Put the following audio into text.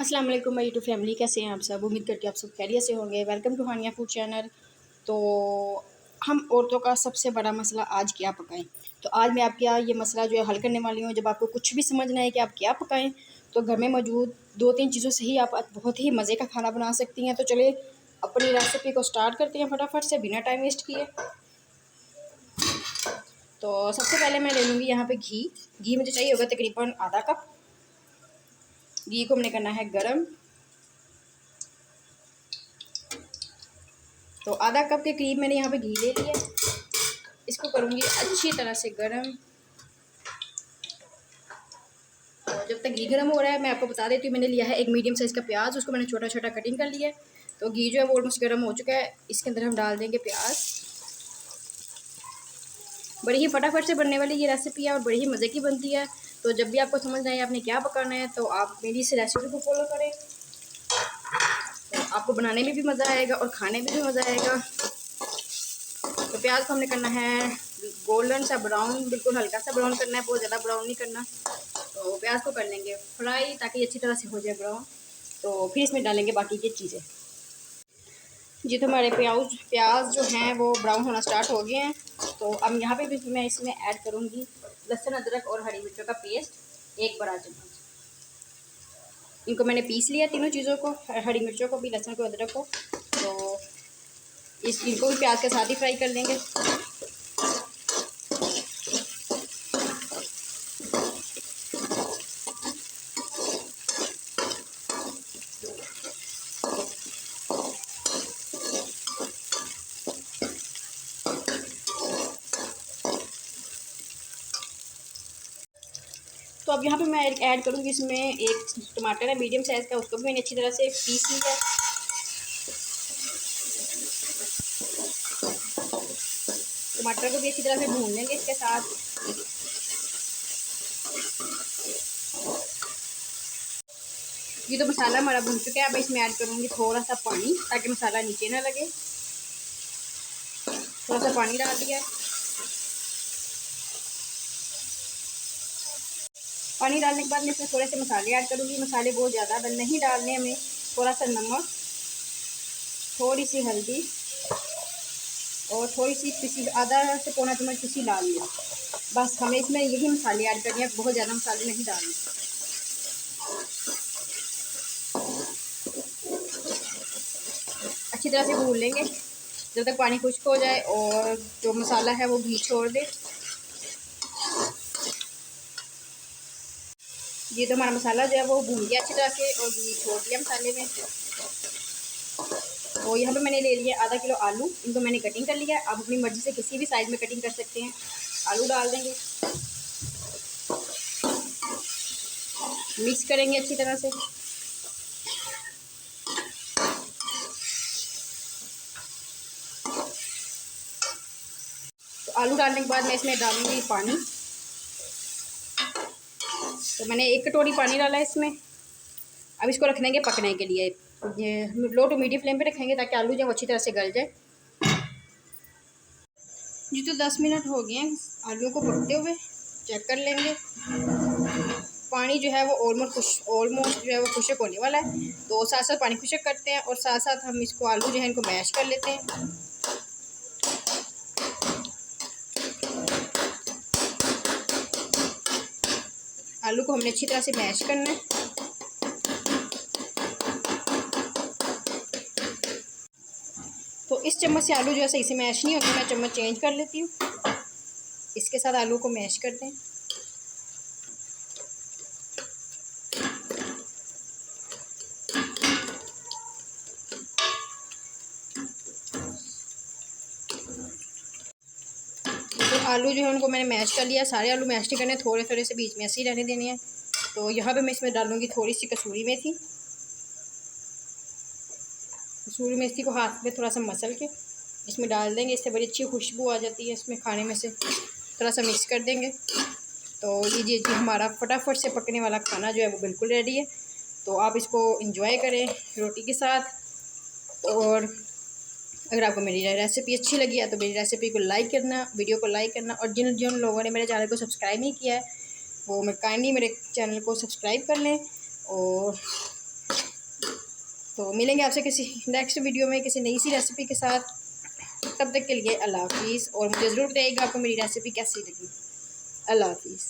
अस्सलाम वालेकुम my YouTube family, कैसे हैं आप सब। उम्मीद करती हूँ आप सब खैरियत से होंगे। Welcome to Haniya food channel. तो हम औरतों का सबसे बड़ा मसला आज क्या पकाएं। तो आज मैं आपके यहाँ ये मसला जो है हल करने वाली हूँ। जब आपको कुछ भी समझना है कि आप क्या पकाएं, तो घर में मौजूद 2-3 चीज़ों से ही आप बहुत ही मज़े का खाना बना सकती हैं। तो चले अपनी रेसिपी को स्टार्ट करते हैं फटाफट से, बिना टाइम वेस्ट किए। तो सबसे पहले मैं ले लूँगी यहाँ पे घी मुझे चाहिए होगा तकरीबन आधा कप। घी को हमने करना है गरम। तो आधा कप के करीब मैंने यहाँ पे घी ले लिया। इसको करूँगी अच्छी तरह से गरम। और जब तक घी गरम हो रहा है मैं आपको बता देती हूँ, मैंने लिया है एक मीडियम साइज़ का प्याज। उसको मैंने छोटा छोटा कटिंग कर लिया है। तो घी जो है वो ऑलमोस्ट गर्म हो चुका है। इसके अंदर हम डाल देंगे प्याज। बड़ी ही फटाफट से बनने वाली ये रेसिपी है और बड़ी ही मज़े की बनती है। तो जब भी आपको समझ आए आपने क्या पकाना है, तो आप मेरी इस रेसिपी को फॉलो करें। तो आपको बनाने में भी मज़ा आएगा और खाने में भी मज़ा आएगा। तो प्याज को हमने करना है गोल्डन सा ब्राउन, बिल्कुल हल्का सा ब्राउन करना है, बहुत ज़्यादा ब्राउन नहीं करना। तो प्याज को कर लेंगे फ्राई ताकि अच्छी तरह से हो जाए ब्राउन। तो फिर इसमें डालेंगे बाकी की चीज़ें। जी, तो हमारे प्याज जो हैं वो ब्राउन होना स्टार्ट हो गए हैं। तो अब यहाँ पे भी मैं इसमें ऐड करूँगी लहसुन अदरक और हरी मिर्चों का पेस्ट, 1 बड़ा चम्मच। इनको मैंने पीस लिया तीनों चीज़ों को, हरी मिर्चों को भी, लहसुन को, अदरक को। तो इनको भी प्याज के साथ ही फ्राई कर लेंगे। तो अब यहाँ पे मैं ऐड करूँगी इसमें एक टमाटर है मीडियम साइज़ का, उसको भी मैंने अच्छी तरह से पीस लिया है। टमाटर को भी अच्छी तरह से भून लेंगे इसके साथ। ये तो मसाला हमारा भून चुका है। अब इसमें ऐड करूँगी थोड़ा सा पानी ताकि मसाला नीचे ना लगे। थोड़ा सा पानी डाल दिया। पानी डालने के बाद मैं इसमें थोड़े से मसाले ऐड करूँगी। मसाले बहुत ज़्यादा नहीं डालने हमें। थोड़ा सा नमक, थोड़ी सी हल्दी और थोड़ी सी पिसी, आधा से पौना चम्मच पिसी लाल मिर्च। बस हमें इसमें यही मसाले ऐड करने हैं, बहुत ज़्यादा मसाले नहीं डालने। अच्छी तरह से भून लेंगे जब तक पानी खुश्क हो जाए और जो मसाला है वो घी छोड़ दे। ये तो हमारा मसाला जो है वो भून गया अच्छी तरह से और घी छोड़ दिया मसाले में। तो यहाँ पे मैंने ले लिया आधा किलो आलू। इनको मैंने कटिंग कर लिया है। आप अपनी मर्ज़ी से किसी भी साइज़ में कटिंग कर सकते हैं। आलू डाल देंगे, मिक्स करेंगे अच्छी तरह से। तो आलू डालने के बाद मैं इसमें डालूंगी पानी। तो मैंने 1 कटोरी पानी डाला है इसमें। अब इसको रख देंगे पकने के लिए। ये लो टू मीडियम फ्लेम पे रखेंगे ताकि आलू जो अच्छी तरह से गल जाए। जी, तो 10 मिनट हो गए हैं आलू को पकते हुए। चेक कर लेंगे। पानी जो है वो ऑलमोस्ट जो है वो खुशक होने वाला है। तो साथ साथ पानी खुशक करते हैं और साथ साथ हम इसको आलू जो है इनको मैश कर लेते हैं। आलू को हमने अच्छी तरह से मैश करना है। तो इस चम्मच से आलू जो है सही से मैश नहीं होता, मैं चम्मच चेंज कर लेती हूँ। इसके साथ आलू को मैश करते हैं। तो आलू जो है उनको मैंने मैश कर लिया। सारे आलू मैश नहीं करने, थोड़े थोड़े से बीच में ऐसे ही रहने देने हैं। तो यहाँ पे मैं इसमें डालूँगी थोड़ी सी कसूरी मेथी। कसूरी मेथी को हाथ में थोड़ा सा मसल के इसमें डाल देंगे। इससे बड़ी अच्छी खुशबू आ जाती है इसमें खाने में से। थोड़ा सा मिक्स कर देंगे। तो ये जी हमारा फटाफट से पकने वाला खाना जो है वो बिल्कुल रेडी है। तो आप इसको एंजॉय करें रोटी के साथ। और अगर आपको मेरी रेसिपी अच्छी लगी है तो मेरी रेसिपी को लाइक करना, वीडियो को लाइक करना। और जिन जिन लोगों ने मेरे चैनल को सब्सक्राइब नहीं किया है वो मैं काइंडली मेरे चैनल को सब्सक्राइब कर लें और तो मिलेंगे आपसे किसी नेक्स्ट वीडियो में किसी नई सी रेसिपी के साथ। तब तक के लिए अल्लाह हाफिज़, और मुझे ज़रूर बताइएगा आपको मेरी रेसिपी कैसी लगी। अल्लाह हाफिज़।